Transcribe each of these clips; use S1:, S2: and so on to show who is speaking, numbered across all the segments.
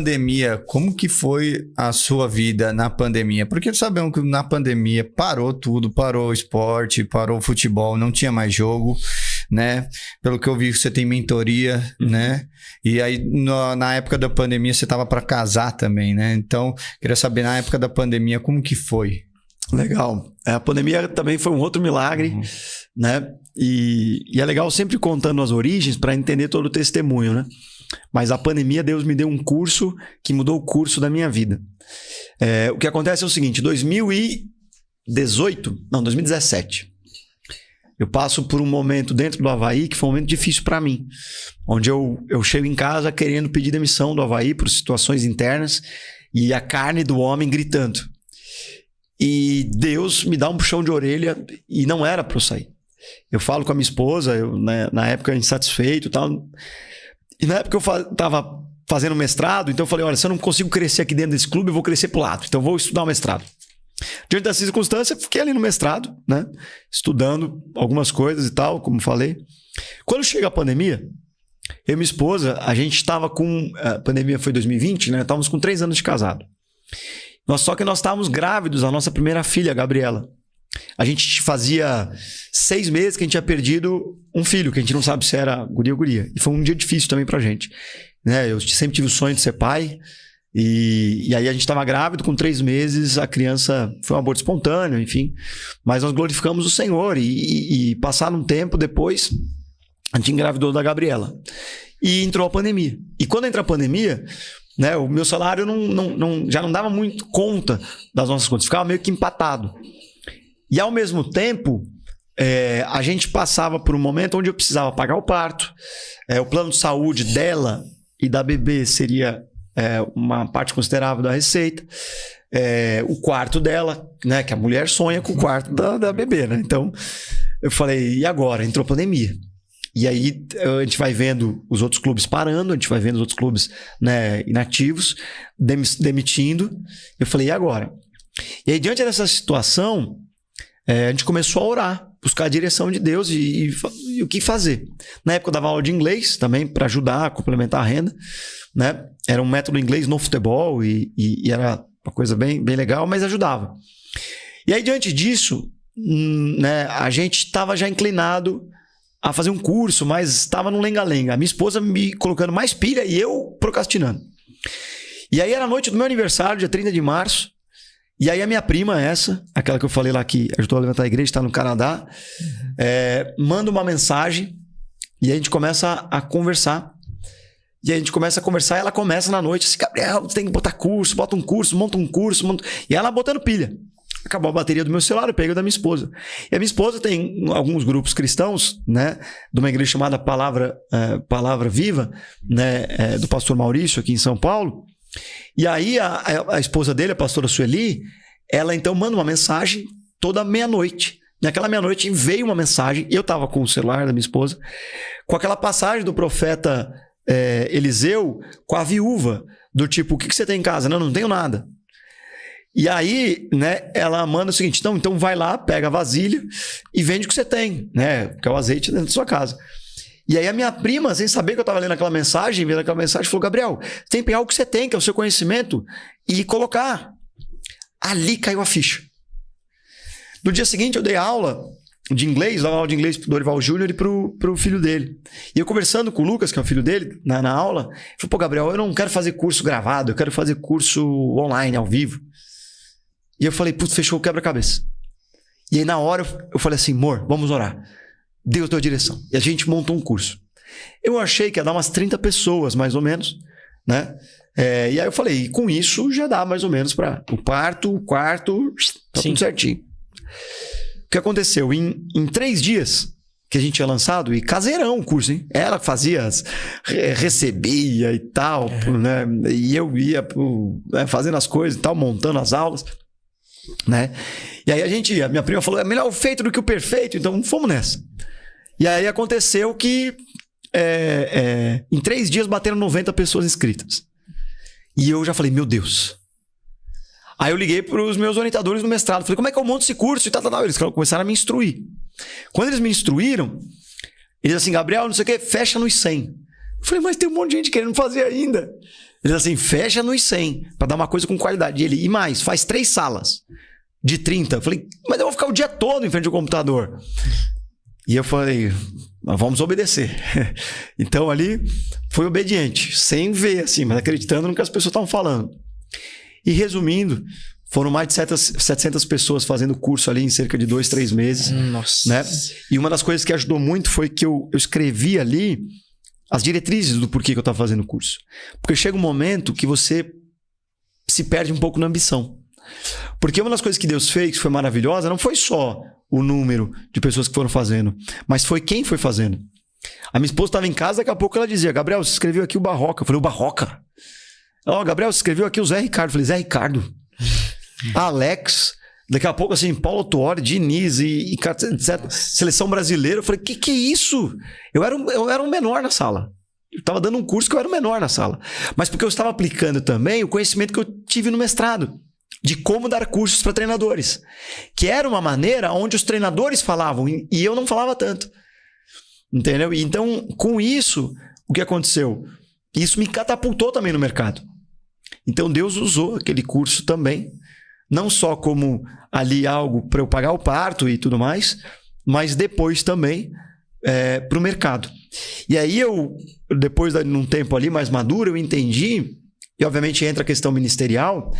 S1: pandemia, como que foi a sua vida na pandemia? Porque sabemos que na pandemia parou tudo, parou o esporte, parou o futebol, não tinha mais jogo, né? Pelo que eu vi, você tem mentoria, né? E aí, na época da pandemia, você estava para casar também, né? Então, queria saber, na época da pandemia, como que foi?
S2: Legal. A pandemia também foi um outro milagre, né? E é legal sempre contando as origens para entender todo o testemunho, né? Mas a pandemia, Deus me deu um curso que mudou o curso da minha vida. O que acontece é o seguinte, 2017, eu passo por um momento dentro do Avaí que foi um momento difícil para mim, onde eu chego em casa querendo pedir demissão do Avaí por situações internas e a carne do homem gritando. E Deus me dá um puxão de orelha e não era para eu sair. Eu falo com a minha esposa, na época insatisfeito e tal. E na época eu estava fazendo mestrado, então eu falei, olha, se eu não consigo crescer aqui dentro desse clube, eu vou crescer pro lado. Então eu vou estudar o mestrado. Diante dessa circunstância, fiquei ali no mestrado, né? Estudando algumas coisas e tal, como falei. Quando chega a pandemia, eu e minha esposa, a gente estava com... A pandemia foi 2020, né? Estávamos com 3 anos de casado. Só que nós estávamos grávidos, a nossa primeira filha, a Gabriela. A gente fazia 6 meses que a gente tinha perdido um filho, que a gente não sabe se era guria ou guria. E foi um dia difícil também pra gente, né? Eu sempre tive o sonho de ser pai. E aí a gente estava grávido, com 3 meses, a criança foi um aborto espontâneo, enfim. Mas nós glorificamos o Senhor. E passado um tempo depois, a gente engravidou da Gabriela. E entrou a pandemia. E quando entra a pandemia, né, o meu salário já não dava muito conta das nossas contas. Ficava meio que empatado. E ao mesmo tempo, a gente passava por um momento onde eu precisava pagar o parto. O plano de saúde dela e da bebê seria uma parte considerável da receita. O quarto dela, né, que a mulher sonha com o quarto da bebê, né? Então, eu falei, e agora? Entrou a pandemia. E aí a gente vai vendo os outros clubes parando, a gente vai vendo os outros clubes, né, inativos, demitindo. Eu falei, e agora? E aí, diante dessa situação, a gente começou a orar, buscar a direção de Deus e o que fazer. Na época eu dava aula de inglês também para ajudar a complementar a renda, né? Era um método inglês no futebol e era uma coisa bem, bem legal, mas ajudava. E aí, diante disso, né, a gente estava já inclinado a fazer um curso, mas estava no lenga-lenga. A minha esposa me colocando mais pilha e eu procrastinando. E aí era a noite do meu aniversário, dia 30 de março. E aí a minha prima, aquela que eu falei lá que ajudou a levantar a igreja, está no Canadá, manda uma mensagem e a gente começa a conversar. E a gente começa a conversar e ela começa na noite assim, Gabriel, você tem que botar curso, bota um curso, monta um curso. E ela botando pilha. Acabou a bateria do meu celular, eu peguei da minha esposa. E a minha esposa tem alguns grupos cristãos, né, de uma igreja chamada Palavra Viva, né, do pastor Maurício, aqui em São Paulo. E aí a esposa dele, a pastora Sueli, ela então manda uma mensagem toda meia-noite. Naquela meia-noite veio uma mensagem, eu estava com o celular da minha esposa, com aquela passagem do profeta Eliseu com a viúva, do tipo, o que você tem em casa? Não tenho nada. E aí, né, ela manda o seguinte, então vai lá, pega a vasilha e vende o que você tem, né, que é o azeite dentro da sua casa. E aí a minha prima, sem saber que eu estava lendo aquela mensagem, vendo aquela mensagem, falou, Gabriel, você tem que pegar o que você tem, que é o seu conhecimento, e colocar. Ali caiu a ficha. No dia seguinte eu dei aula de inglês, dava aula de inglês pro Dorival Júnior e pro filho dele. E eu conversando com o Lucas, que é o filho dele, na aula, ele falou, pô, Gabriel, eu não quero fazer curso gravado, eu quero fazer curso online, ao vivo. E eu falei, putz, fechou o quebra-cabeça. E aí na hora eu falei assim, amor, vamos orar. Deus deu a direção. E a gente montou um curso. Eu achei que ia dar umas 30 pessoas, mais ou menos, né? E aí eu falei, e com isso já dá mais ou menos para o quarto, tá tudo certinho. O que aconteceu? Em 3 dias que a gente tinha lançado, e caseirão o curso, hein? Ela fazia, recebia e tal, né? E eu ia fazendo as coisas e tal, montando as aulas, né? E aí a minha prima falou, é melhor o feito do que o perfeito, então fomos nessa. E aí aconteceu que em 3 dias bateram 90 pessoas inscritas. E eu já falei, meu Deus. Aí eu liguei para os meus orientadores do mestrado. Falei, como é que eu monto esse curso? E tal. Eles começaram a me instruir. Quando eles me instruíram, eles assim, Gabriel, não sei o que, fecha nos 100. Eu falei, mas tem um monte de gente querendo fazer ainda. Ele assim, fecha nos 100 para dar uma coisa com qualidade. E mais, faz 3 salas de 30. Eu falei, mas eu vou ficar o dia todo em frente ao computador. E eu falei, vamos obedecer. Então ali foi obediente, sem ver assim, mas acreditando no que as pessoas estavam falando. E resumindo, foram mais de 700 pessoas fazendo o curso ali em cerca de 2, 3 meses.
S3: Nossa.
S2: Né? E uma das coisas que ajudou muito foi que eu escrevi ali as diretrizes do porquê que eu estava fazendo o curso. Porque chega um momento que você se perde um pouco na ambição. Porque uma das coisas que Deus fez, que foi maravilhosa, não foi só o número de pessoas que foram fazendo, mas foi quem foi fazendo. A minha esposa estava em casa, daqui a pouco ela dizia, Gabriel, você escreveu aqui o Barroca. Eu falei, o Barroca? Ó, Gabriel, você escreveu aqui o Zé Ricardo. Eu falei, Zé Ricardo. Alex. Daqui a pouco, assim, Paulo Tuori, Diniz e etc. Seleção brasileira. Eu falei, que é isso? Eu era um menor na sala. Eu estava dando um curso que eu era o menor na sala. Mas porque eu estava aplicando também o conhecimento que eu tive no mestrado. De como dar cursos para treinadores. Que era uma maneira onde os treinadores falavam e eu não falava tanto. Entendeu? Então, com isso, o que aconteceu? Isso me catapultou também no mercado. Então, Deus usou aquele curso também. Não só como ali algo para eu pagar o parto e tudo mais, mas depois também para o mercado. E aí depois de um tempo ali mais maduro, eu entendi, e obviamente entra a questão ministerial,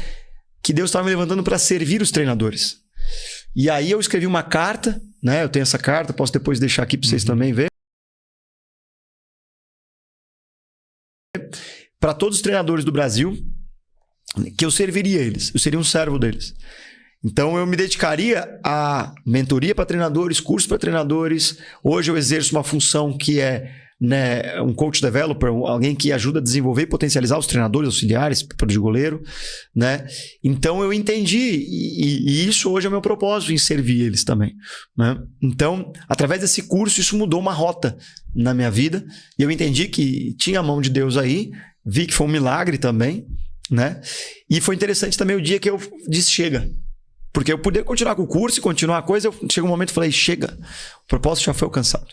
S2: que Deus estava me levantando para servir os treinadores. E aí eu escrevi uma carta, né? Eu tenho essa carta, posso depois deixar aqui para vocês também verem. Para todos os treinadores do Brasil, que eu serviria eles, eu seria um servo deles. Então eu me dedicaria à mentoria para treinadores, curso para treinadores. Hoje eu exerço uma função que é, né, um coach developer, alguém que ajuda a desenvolver e potencializar os treinadores auxiliares de goleiro, né? Então eu entendi e isso hoje é o meu propósito, em servir eles também, né? Então, através desse curso, isso mudou uma rota na minha vida e eu entendi que tinha a mão de Deus aí, vi que foi um milagre também, né? E foi interessante também o dia que eu disse chega. Porque eu poderia continuar com o curso e continuar a coisa, chega um momento e falei, chega, o propósito já foi alcançado.